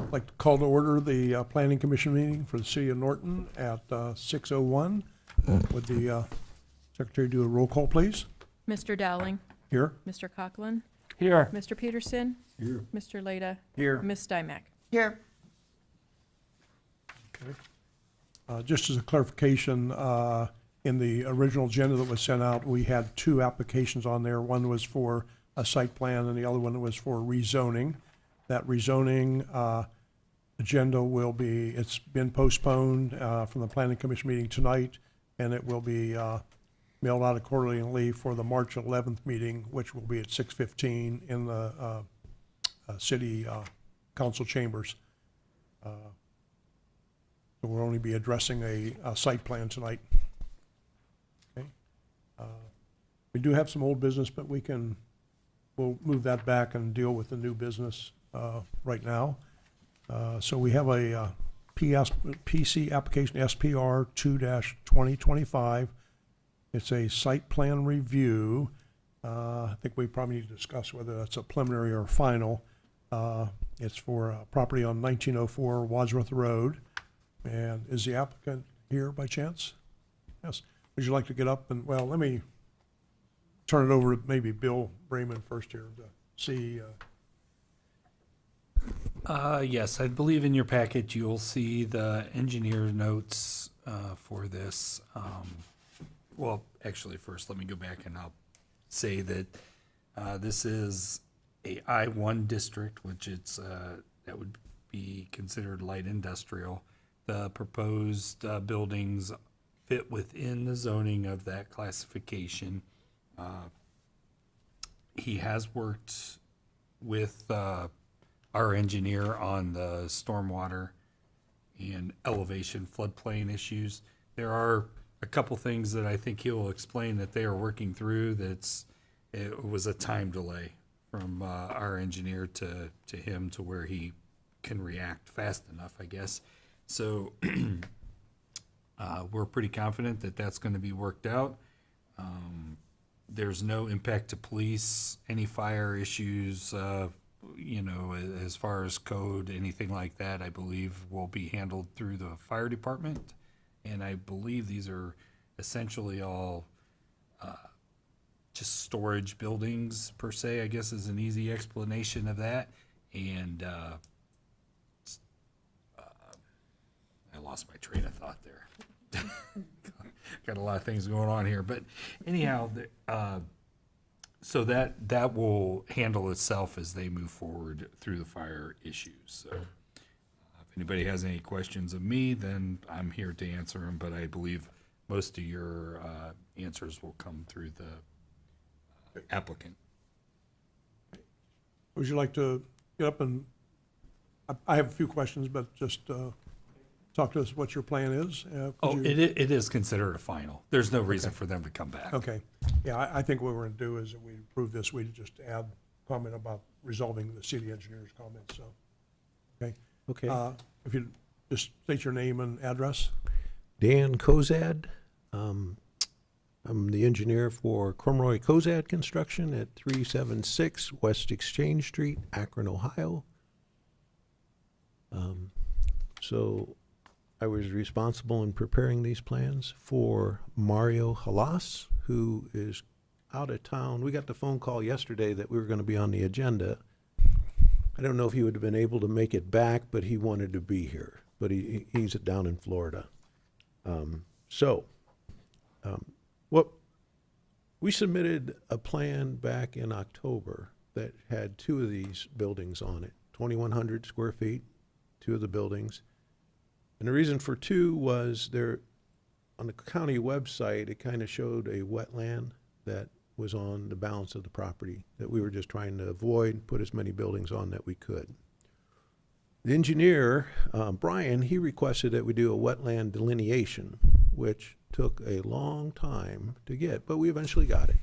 I'd like to call to order the Planning Commission meeting for the City of Norton at 6:01. Would the Secretary do a roll call, please? Mr. Dowling, Here. Mr. Coughlin, Here. Mr. Peterson, Here. Mr. Leda, Here. Ms. Stymack. Here. Okay. Just as a clarification, in the original agenda that was sent out, we had two applications on there. One was for a site plan and the other one was for rezoning. That rezoning agenda will be, it's been postponed from the Planning Commission meeting tonight, and it will be mailed out accordingly for the March 11th meeting, which will be at 6:15 in the City Council chambers. So we'll only be addressing a site plan tonight. Okay. We do have some old business, but we'll move that back and deal with the new business right now. So we have a PC application SPR 2-2025. It's a site plan review. I think we probably need to discuss whether that's a preliminary or final. It's for a property on 1904 Wadsworth Road. And is the applicant here by chance? Yes. Would you like to get up and, well, let me turn it over to maybe Bill Brayman first here to see. Yes, I believe in your package you'll see the engineer notes for this. Well, actually, first let me go back and I'll say that this is a I-1 district, which it's that would be considered light industrial. The proposed buildings fit within the zoning of that classification. He has worked with our engineer on the stormwater and elevation floodplain issues. There are a couple things that I think he'll explain that they are working through. It was a time delay from our engineer to him to where he can react fast enough, I guess. So we're pretty confident that that's going to be worked out. There's no impact to police, any fire issues, as far as code, anything like that, I believe will be handled through the fire department. And I believe these are essentially all just storage buildings per se, I guess is an easy explanation of that. And I lost my train of thought there. Got a lot of things going on here, but anyhow, so that will handle itself as they move forward through the fire issues. So if anybody has any questions of me, then I'm here to answer them, but I believe most of your answers will come through the applicant. Would you like to get up and, I have a few questions, but just talk to us what your plan is. It is considered a final. There's no reason for them to come back. Okay. Yeah, I think what we're going to do is that we approve this, we just add comment about resolving the city engineer's comments, so. Okay. Okay. If you just state your name and address. Dan Kozad. I'm the engineer for Cromroy Kozad Construction at 376 West Exchange Street, Akron, Ohio. So I was responsible in preparing these plans for Mario Halas, who is out of town. We got the phone call yesterday that we were going to be on the agenda. I don't know if he would have been able to make it back, but he wanted to be here. But he's down in Florida. What we submitted a plan back in October that had two of these buildings on it, 2,100 square feet, two of the buildings. And the reason for two was there, on the county website, it kind of showed a wetland that was on the balance of the property that we were just trying to avoid, put as many buildings on that we could. The engineer, Brian, he requested that we do a wetland delineation, which took a long time to get, but we eventually got it.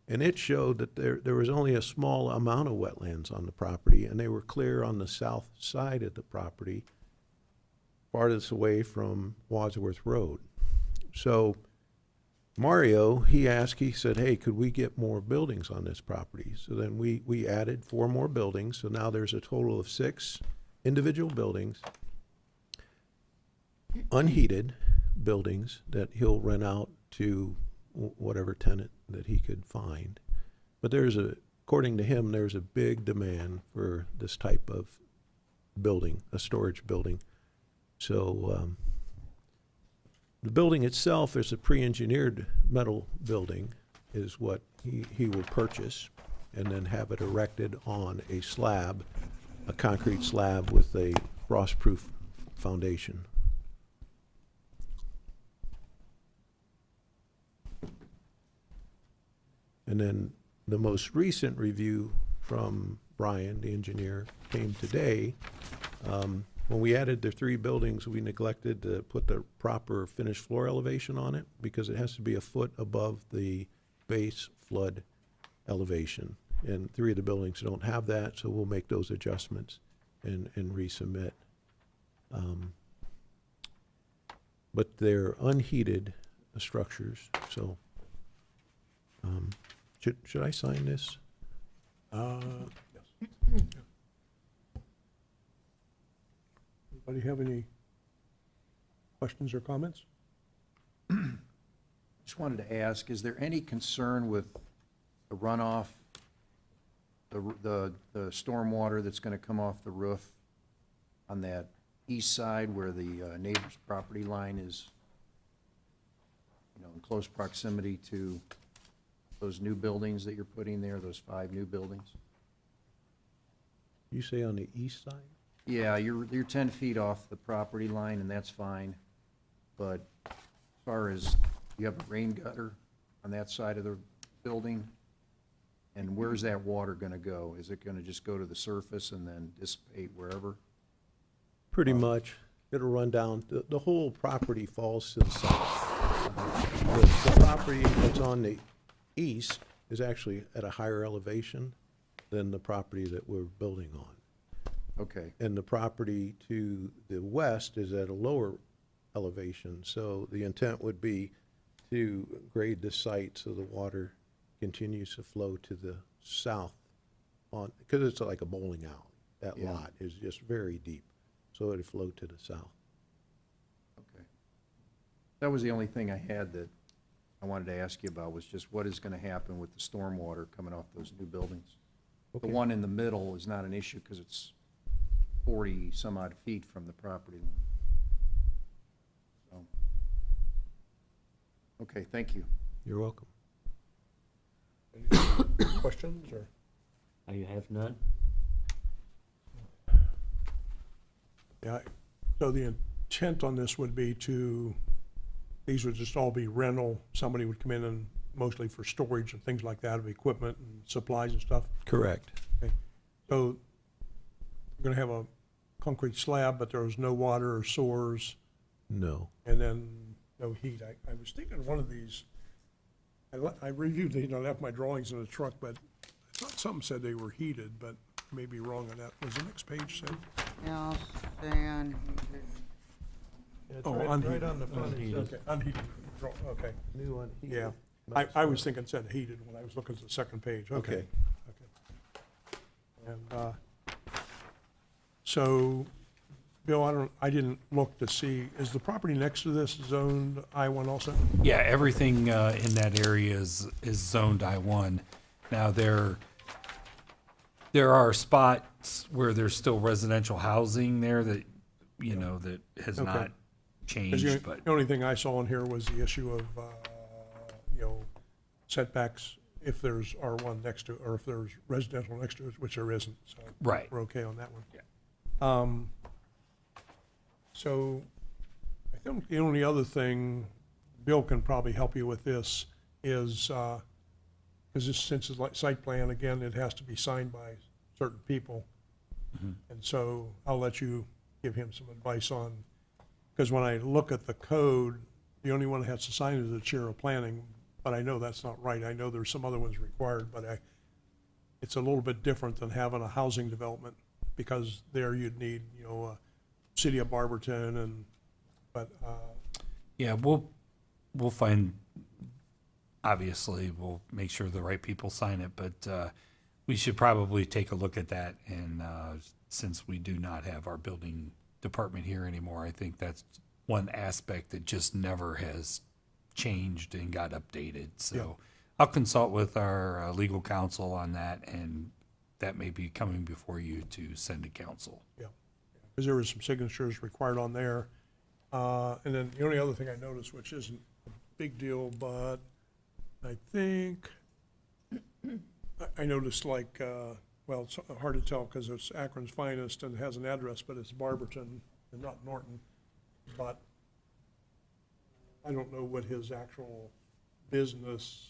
And it showed that there was only a small amount of wetlands on the property, and they were clear on the south side of the property, farthest away from Wadsworth Road. So Mario, he said, hey, could we get more buildings on this property? So then we added 4 more buildings, so now there's a total of 6 individual buildings, unheated buildings that he'll rent out to whatever tenant that he could find. But according to him, there's a big demand for this type of building, a storage building. So the building itself is a pre-engineered metal building, is what he will purchase, and then have it erected on a slab, a concrete slab with a frost-proof foundation. And then the most recent review from Brian, the engineer, came today. When we added the 3 buildings, we neglected to put the proper finished floor elevation on it because it has to be a foot above the base flood elevation. And 3 of the buildings don't have that, so we'll make those adjustments and resubmit. But they're unheated structures, so should I sign this? Yes. Anybody have any questions or comments? Just wanted to ask, is there any concern with the runoff, the stormwater that's gonna come off the roof on that east side where the neighbor's property line is, in close proximity to those new buildings that you're putting there, those 5 new buildings? You say on the east side? Yeah, you're 10 feet off the property line, and that's fine. But as far as, you have a rain gutter on that side of the building, and where's that water gonna go? Is it gonna just go to the surface and then dissipate wherever? Pretty much. It'll run down, the whole property falls to the south. The property that's on the east is actually at a higher elevation than the property that we're building on. Okay, And the property to the west is at a lower elevation. So the intent would be to grade the site so the water continues to flow to the south on, because it's like a bowling alley. That Yeah. lot is just very deep, so it'd flow to the south. okay. That was the only thing I had that I wanted to ask you about, was just what is gonna happen with the stormwater coming off those new buildings? The Okay. one in the middle is not an issue because it's 40 some odd feet from the property line. So, okay, thank you. You're welcome. Any other questions or? I have none. Yeah, so the intent on this would be these would just all be rental. Somebody would come in and mostly for storage and things like that of equipment and supplies and stuff. Correct. So you're gonna have a concrete slab, but there was no water or sewers No. and then no heat. I was thinking of one of these, I reviewed, I left my drawings in the truck, but I thought something said they were heated, but I may be wrong on that. Was the next page said? Yeah, I'll stay on. Oh, unheated. on the front. Unheated. Okay, unheated, okay. New unheated. Yeah, I was thinking it said heated when I was looking at the second page, okay. Okay. And, so, Bill, I didn't look to see, is the property next to this zoned I-1 also? Yeah, everything in that area is zoned I-1. Now, there are spots where there's still residential housing there that, that has Okay. not 'Cause changed, but, the only thing I saw in here was the issue of, setbacks if there's R1 next to, or if there's residential next to it, which there isn't, so. right. We're okay on that one. Yeah. So I think the only other thing, Bill can probably help you with this, is, because this, since it's like site plan, again, it has to be signed by certain people. And so I'll let you give him some advice on, because when I look at the code, the only one that has to sign is the chair of planning, but I know that's not right. I know there's some other ones required, but it's a little bit different than having a housing development, because there you'd need, City of Barberton Yeah, we'll find, obviously, we'll make sure the right people sign it, but we should probably take a look at that. And since we do not have our building department here anymore, I think that's one aspect that just never has changed and got updated. So Yeah. I'll consult with our legal counsel on that, and that may be coming before you to send to council. Because there was some signatures required on there. And then the only other thing I noticed, which isn't a big deal, but I think, I noticed like, well, it's hard to tell because it's Akron's Finest and has an address, but it's Barberton and not Norton. But I don't know what his actual business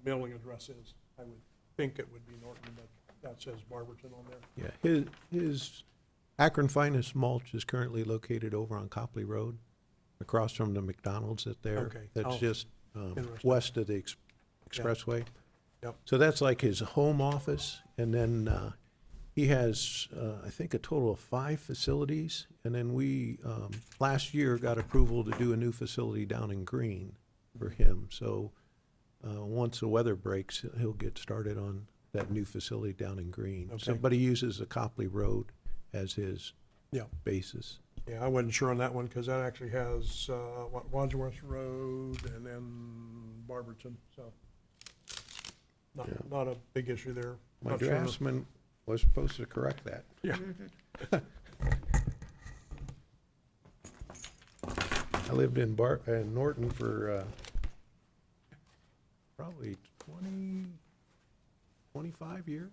mailing address is. I would think it would be Norton, but that says Barberton on there. Yeah, his Akron Finest Mulch is currently located over on Copley Road, across from the McDonald's Okay. that's Oh, just interesting. west of the expressway. Yep. So that's like his home office, and then he has, I think, a total of 5 facilities. And then we, last year, got approval to do a new facility down in Greene for him. So once the weather breaks, he'll get started on that new facility down in Greene. So, Okay. but he uses the Copley Road as his Yeah. basis. Yeah, I wasn't sure on that one because that actually has, Wadsworth Road and then Barberton, so. Yeah. Not a big issue there. My Not sure. draftsman was supposed to correct that. Yeah, I lived in Norton for probably 25 years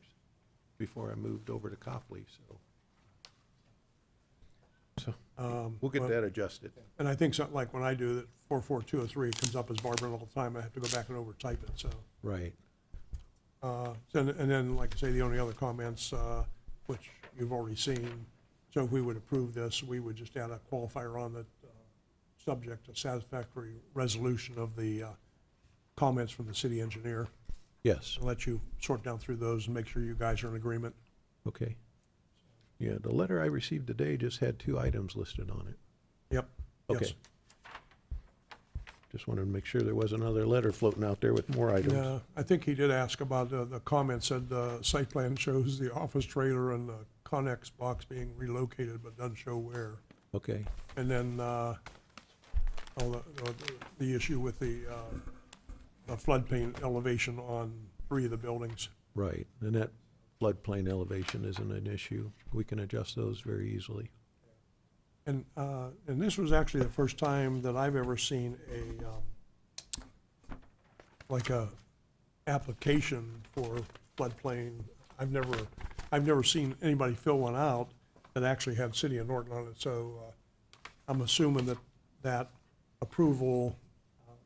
before I moved over to Copley, so we'll get well, that adjusted. and I think something like when I do that 44203, it comes up as Barberton all the time. I have to go back and overtype it, so. Right. And then, like I say, the only other comments, which you've already seen, so if we would approve this, we would just add a qualifier on that, subject to satisfactory resolution of the comments from the city engineer. Yes, I'll let you sort down through those and make sure you guys are in agreement. okay. Yeah, the letter I received today just had 2 items listed on it. Yep. Okay. Yes. Just wanted to make sure there wasn't another letter floating out there with more items. Yeah, I think he did ask about, the comment said the site plan shows the office trailer and the Connex box being relocated, but doesn't show where. Okay, And then, the issue with the floodplain elevation on 3 of the buildings. right. And that floodplain elevation isn't an issue. We can adjust those very easily. And this was actually the first time that I've ever seen like a application for floodplain. I've never seen anybody fill one out that actually had City of Norton on it. So I'm assuming that approval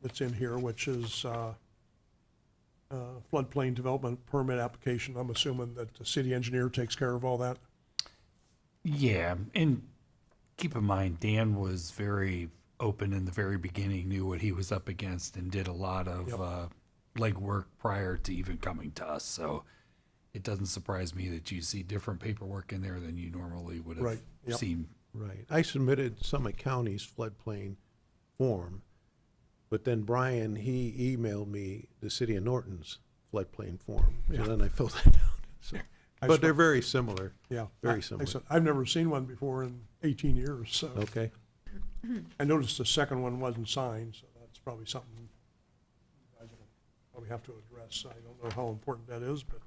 that's in here, which is floodplain development permit application, I'm assuming that the city engineer takes care of all that. Yeah, and keep in mind, Dan was very open in the very beginning, knew what he was up against, and did a lot of Yep. legwork prior to even coming to us. So it doesn't surprise me that you see different paperwork in there than you normally would have Right, yep. seen. Right. I submitted Summit County's floodplain form, but then Brian, he emailed me the City of Norton's floodplain form. Yeah. And then I filled that out. So, I but they're sp- very similar. Yeah. Very I similar. said, I've never seen one before in 18 years, so. Okay. I noticed the second one wasn't signed, so that's probably something you guys will probably have to address. I don't know how important that is, but,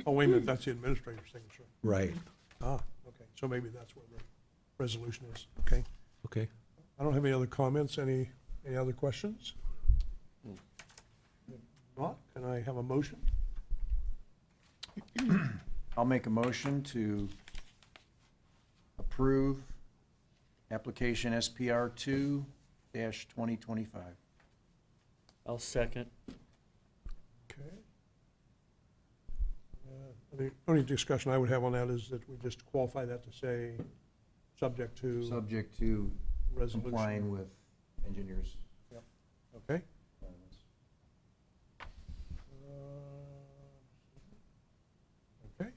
oh, wait a minute, that's the administrator's signature. Right. Ah, okay, so maybe that's where the resolution is, okay? Okay. I don't have any other comments, any other questions? If not, can I have a motion? I'll make a motion to approve application SPR 2-2025. I'll second. Okay. The only discussion I would have on that is that we just qualify that to say, subject to Subject to resolution. complying with engineers' Okay? requirements. Okay.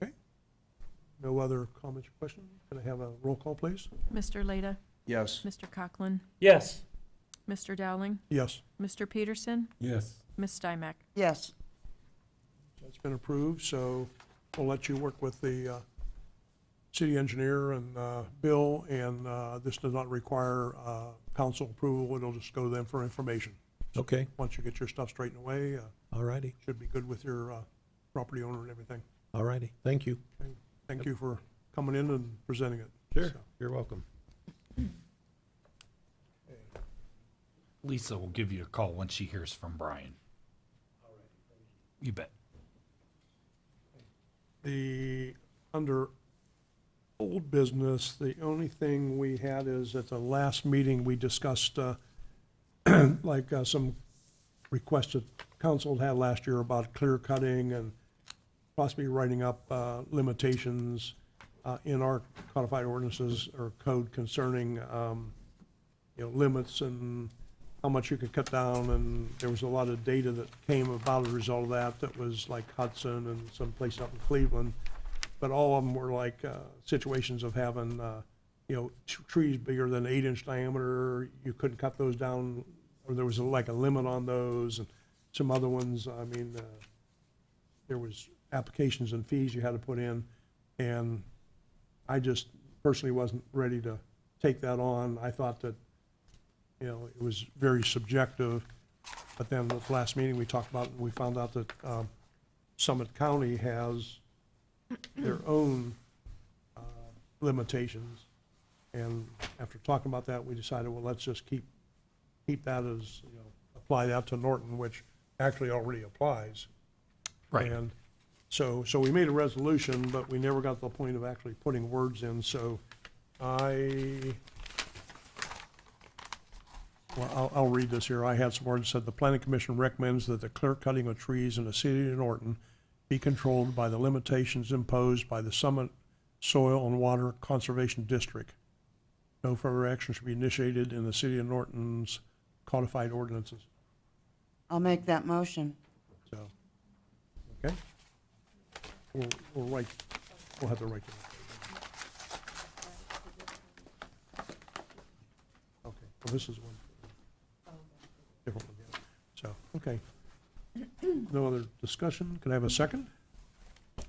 Okay. No other comments or questions? Can I have a roll call, please? Mr. Leda? Yes. Mr. Conklin? Yes. Mr. Dowling? Yes. Mr. Peterson? Yes. Ms. Steinmack? Yes. That's been approved, so we'll let you work with the city engineer and Bill, and this does not require council approval. It'll just go to them for information. Okay, Once you get your stuff straightened away, all righty, should be good with your property owner and everything. all righty. Thank you. Thank you for coming in and presenting it. Sure, So, you're welcome. Lisa will give you a call once she hears from Brian. You bet. Under old business, the only thing we had is at the last meeting, we discussed, some requests that council had last year about clear cutting and possibly writing up, limitations, in our codified ordinances or code concerning, limits and how much you could cut down, and there was a lot of data that came about as a result of that, that was like Hudson and some place up in Cleveland. But all of them were like, situations of having, trees bigger than 8-inch diameter, you couldn't cut those down, or there was like a limit on those, and some other ones, there was applications and fees you had to put in, and I just personally wasn't ready to take that on. I thought that, it was very subjective, but then at the last meeting we talked about, we found out that Summit County has their own limitations, and after talking about that, we decided, well, let's just keep that as, apply that to Norton, which actually already applies. Right. And so we made a resolution, but we never got to the point of actually putting words in, so I'll read this here. I had some words that said, the planning commission recommends that the clear cutting of trees in the city of Norton be controlled by the limitations imposed by the Summit Soil and Water Conservation District. No further action should be initiated in the city of Norton's codified ordinances. I'll make that motion. So, okay? We'll have to write that. Okay, well, this is one. Different one, yeah. So, okay. No other discussion? Can I have a second?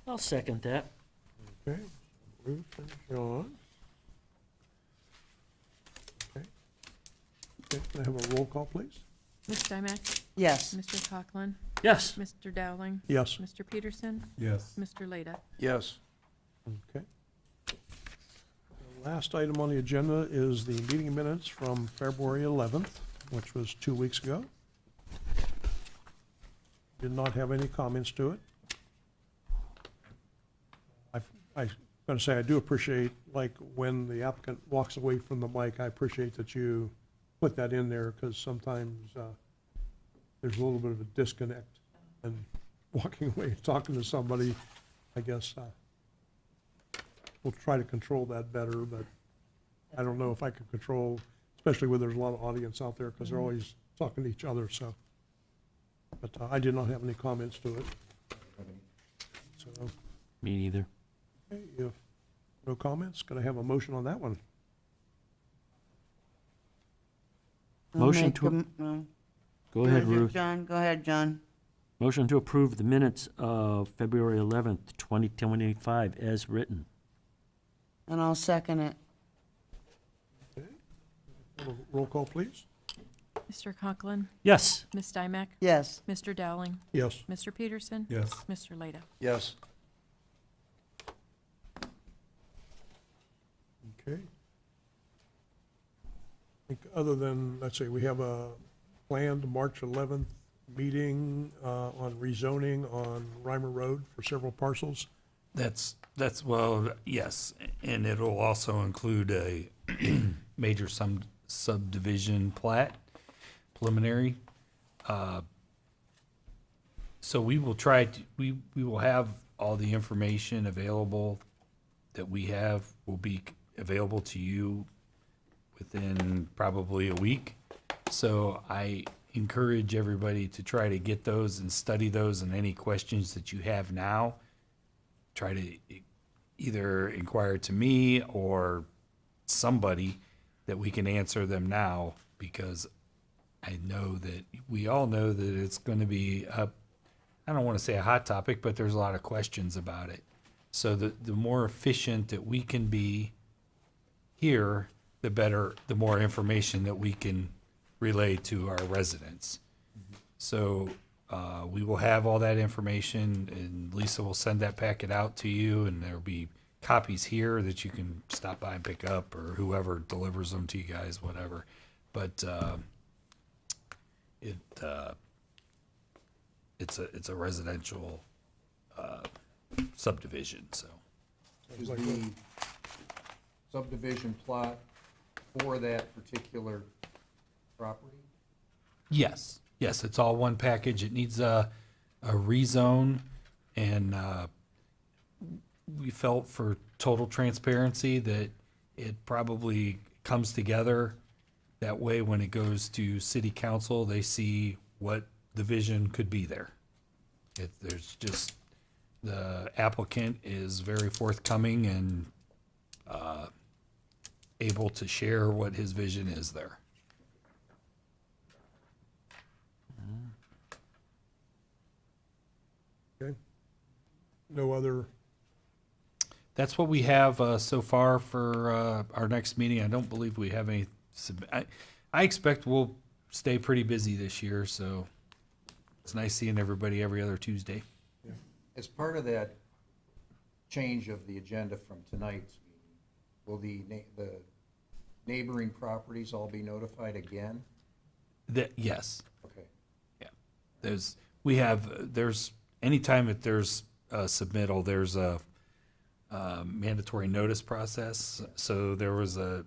I'll second that. Okay. Ruth and Sean. Okay. Okay, can I have a roll call, please? Ms. Steinmack? Yes. Mr. Conklin? Yes. Mr. Dowling? Yes. Mr. Peterson? Yes. Mr. Leda? Yes. Okay. The last item on the agenda is the meeting minutes from February 11th, which was 2 weeks ago. Did not have any comments to it. I'm going to say, I do appreciate, like, when the applicant walks away from the mic, I appreciate that you put that in there, because sometimes there's a little bit of a disconnect, and walking away, talking to somebody, I guess, we'll try to control that better, but I don't know if I can control, especially when there's a lot of audience out there, because they're always talking to each other, so. But I did not have any comments to it. So, Me neither. okay, if no comments, could I have a motion on that one? I'll Motion make to- a m- no. Go ahead, Ruth. John, go ahead, John. Motion to approve the minutes of February 11th, 2025 as written. And I'll second it. Have a roll call, please. Mr. Conklin? Yes. Ms. Steinmack? Yes. Mr. Dowling? Yes. Mr. Peterson? Yes. Mr. Leda? Yes. Okay. I think other than, let's see, we have a planned March 11th meeting on rezoning on Reimer Road for several parcels. That's, well, yes, and it'll also include a major subdivision plat, preliminary. So we will try to, we will have all the information available that we have will be available to you within probably a week. So I encourage everybody to try to get those and study those, and any questions that you have now, try to either inquire to me or somebody that we can answer them now, because I know that, we all know that it's going to be I don't want to say a hot topic, but there's a lot of questions about it. So the more efficient that we can be here, the better, the more information that we can relay to our residents. So we will have all that information, and Lisa will send that packet out to you, and there'll be copies here that you can stop by and pick up, or whoever delivers them to you guys, whatever. But it's a residential subdivision, so. Is the subdivision plot for that particular property? Yes, yes, it's all one package. It needs a rezone, and we felt for total transparency that it probably comes together. That way, when it goes to city council, they see what the vision could be there. There's just, the applicant is very forthcoming and able to share what his vision is there. Okay. No other, That's what we have so far for our next meeting. I don't believe we have any. I expect we'll stay pretty busy this year, so it's nice seeing everybody every other Tuesday. As part of that change of the agenda from tonight's meeting, will the neighboring properties all be notified again? Yes, Okay. there's anytime that there's a submittal, there's a mandatory notice process. So there was the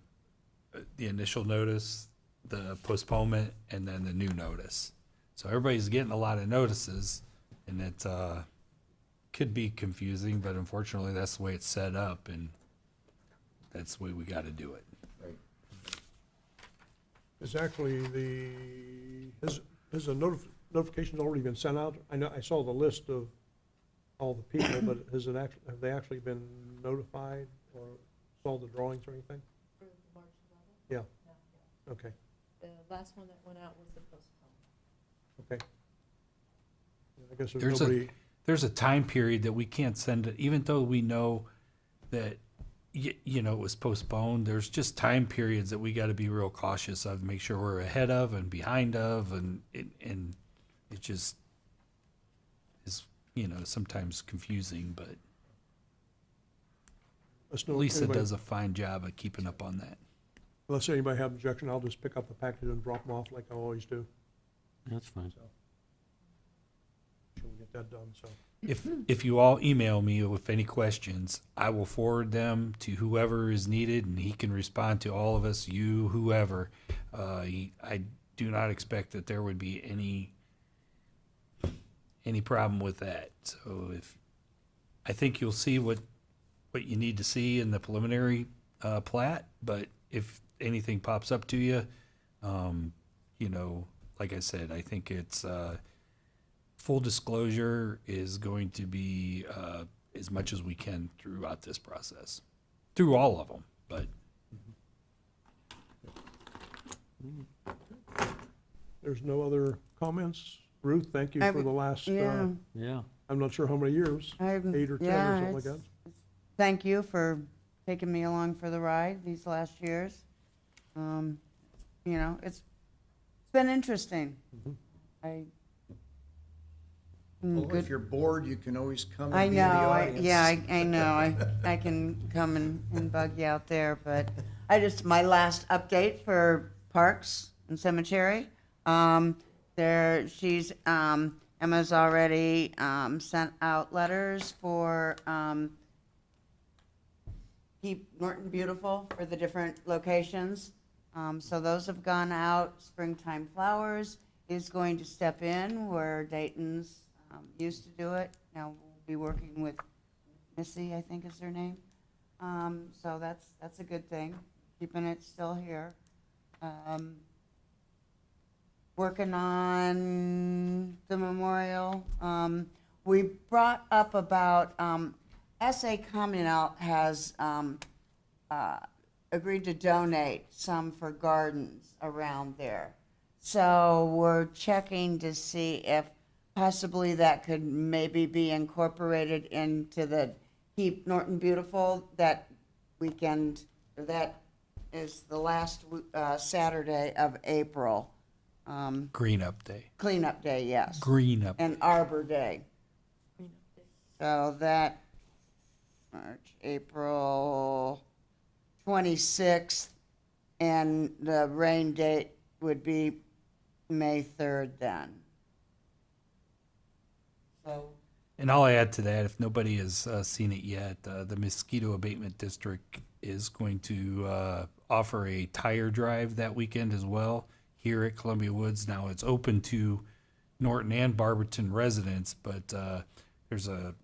initial notice, the postponement, and then the new notice. So everybody's getting a lot of notices, and it could be confusing, but unfortunately, that's the way it's set up, and that's the way we got to do it. Right. is actually has the notifications already been sent out? I know, I saw the list of all the people, but have they actually been notified or saw the drawings or anything? For March 11th? Yeah, No. okay, The last one that went out was the postcard. okay. I guess There's there's nobody, There's a time period that we can't send it, even though we know that, you know, it was postponed. There's just time periods that we got to be real cautious of, make sure we're ahead of and behind of, and it just is, you know, sometimes confusing, but let's know. Lisa anybody- does a fine job of keeping up on that. Unless anybody have objection, I'll just pick up the package and drop them off like I always do. That's fine. Sure we get that done, so. If you all email me with any questions, I will forward them to whoever is needed, and he can respond to all of us, you, whoever. I do not expect that there would be any problem with that. So I think you'll see what you need to see in the preliminary plat, but if anything pops up to you, you know, like I said, I think it's full disclosure is going to be as much as we can throughout this process, through all of them, but There's no other comments? Ruth, thank you I for would- the last, Yeah, Yeah. I'm not sure how many years, I'm, 8 or 10 or yeah, something like that. it's- thank you for taking me along for the ride these last years. You know, it's been interesting. Mhm. Well, Good. if you're bored, you can always come I and be in know, the audience. I know, I can come and bug you out there, but my last update for Parks and Cemetery, Emma's already, sent out letters for, Keep Norton Beautiful for the different locations. So those have gone out. Springtime Flowers is going to step in where Dayton's used to do it. Now we'll be working with Missy, I think is her name. So that's a good thing, keeping it still here. Working on the memorial. We brought up about, SA Communal has agreed to donate some for gardens around there. So we're checking to see if possibly that could maybe be incorporated into the Keep Norton Beautiful that weekend. That is the last Saturday of April. Green Up Day. Cleanup Day, yes. Green Up. And Arbor Day. So that, March, April 26th, and the rain date would be May 3rd then. So, And I'll add to that, if nobody has seen it yet, the Mosquito Abatement District is going to offer a tire drive that weekend as well here at Columbia Woods. Now, it's open to Norton and Barberton residents, but there's a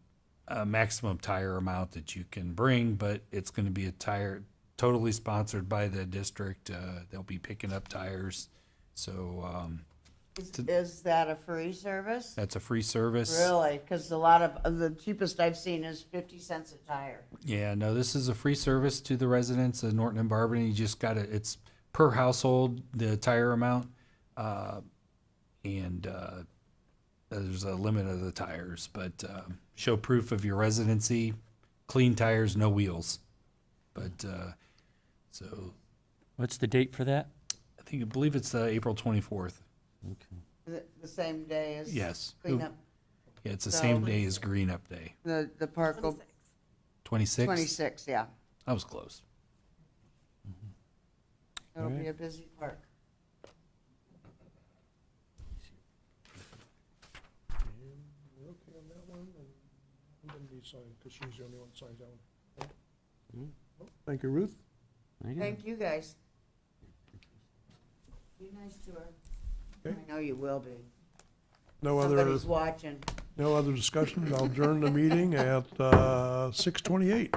maximum tire amount that you can bring, but it's going to be a tire totally sponsored by the district. They'll be picking up tires. So is that a free service? that's a free service. Really? Because a lot of, the cheapest I've seen is 50 cents a tire. Yeah, no, this is a free service to the residents of Norton and Barberton. You just got to, it's per household, the tire amount. And there's a limit of the tires, but show proof of your residency, clean tires, no wheels. But so What's the date for that? I believe it's April 24th. Okay. The same day as Yes. cleanup. Yeah, it's the So- same day as Green Up Day. The park will, 26? 26, yeah. I was close. It'll be Alright. a busy park. And we're okay on that one, and I'm gonna be signed, because she's the only one that signs that one. Hmm. Oh, thank you, Ruth. Thank you. Thank you, guys. Be nice to her. Okay. I know you will be. No other, Somebody's watching. no other discussion. I'll adjourn the meeting at 6:28.